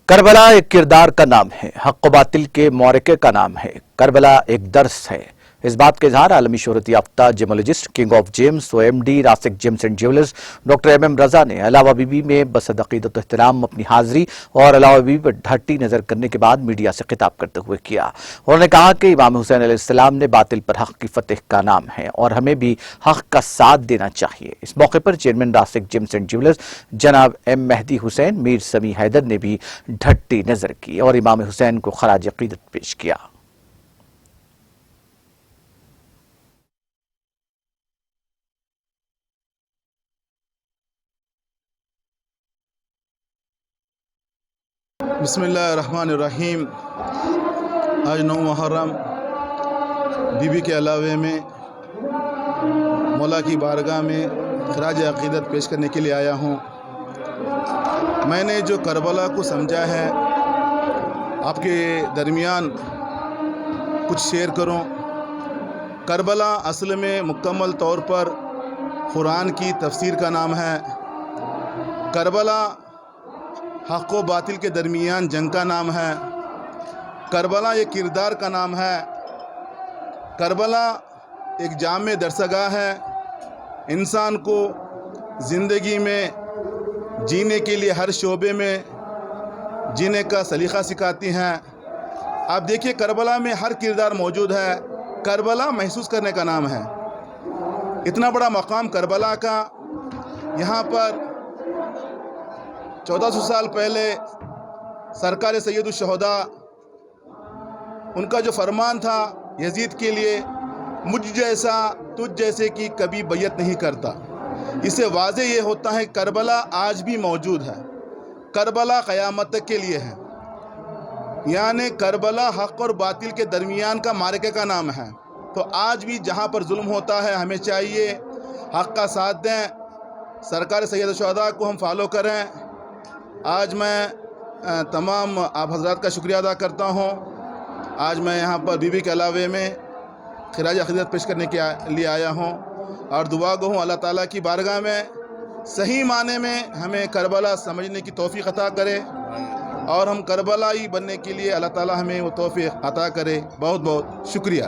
کربلا ایک کردار کا نام ہے، حق و باطل کے معرکے کا نام ہے۔ کربلا ایک درس ہے۔ اس بات کا اظہار عالمی شہرت یافتہ جیمولوجسٹ، کنگ آف جیمز و M D Rasik gems and jewellers doctor M Raza نے علاوہ بی بی میں بصد عقیدت و احترام اپنی حاضری اور علاوہ بی بی پر ڈھٹی نظر کرنے کے بعد میڈیا سے خطاب کرتے ہوئے کیا۔ انہوں نے کہا کہ امام حسین علیہ السلام نے باطل پر حق کی فتح کا نام ہے اور ہمیں بھی حق کا ساتھ دینا چاہیے۔ اس موقع پر chairman Rasik gems and jewellers جناب ایم مہدی حسین میر سمیع حیدر نے بھی ڈھٹی نظر کی اور امام حسین کو خراج عقیدت پیش کیا۔ بسم اللہ الرحمن الرحیم۔ آج 9 محرم بی بی کے علاوے میں مولا کی بارگاہ میں خراج عقیدت پیش کرنے کے لیے آیا ہوں۔ میں نے جو کربلا کو سمجھا ہے آپ کے درمیان کچھ شیئر کروں۔ کربلا اصل میں مکمل طور پر قرآن کی تفسیر کا نام ہے۔ کربلا حق و باطل کے درمیان جنگ کا نام ہے۔ کربلا ایک کردار کا نام ہے۔ کربلا ایک جامع درسگاہ ہے، انسان کو زندگی میں جینے کے لیے ہر شعبے میں جینے کا سلیقہ سکھاتی ہیں۔ آپ دیکھیے کربلا میں ہر کردار موجود ہے۔ کربلا محسوس کرنے کا نام ہے۔ اتنا بڑا مقام کربلا کا، یہاں پر 1400 سال پہلے سرکار سید الشہداء ان کا جو فرمان تھا یزید کے لیے، مجھ جیسا تجھ جیسے کی کبھی بیعت نہیں کرتا، اس سے واضح یہ ہوتا ہے کربلا آج بھی موجود ہے۔ کربلا قیامت تک کے لیے ہے، یعنی کربلا حق اور باطل کے درمیان کا معرکے کا نام ہے۔ تو آج بھی جہاں پر ظلم ہوتا ہے ہمیں چاہیے حق کا ساتھ دیں، سرکار سید الشہداء کو ہم فالو کریں۔ آج میں تمام آپ حضرات کا شکریہ ادا کرتا ہوں۔ آج میں یہاں پر بی بی کے علاوے میں خراج عقیدت پیش کرنے کے لیے آیا ہوں اور دعا گو ہوں اللہ تعالیٰ کی بارگاہ میں صحیح معنی میں ہمیں کربلا سمجھنے کی توفیق عطا کرے اور ہم کربلائی بننے کے لیے اللہ تعالیٰ ہمیں وہ توفیق عطا کرے۔ بہت بہت شکریہ۔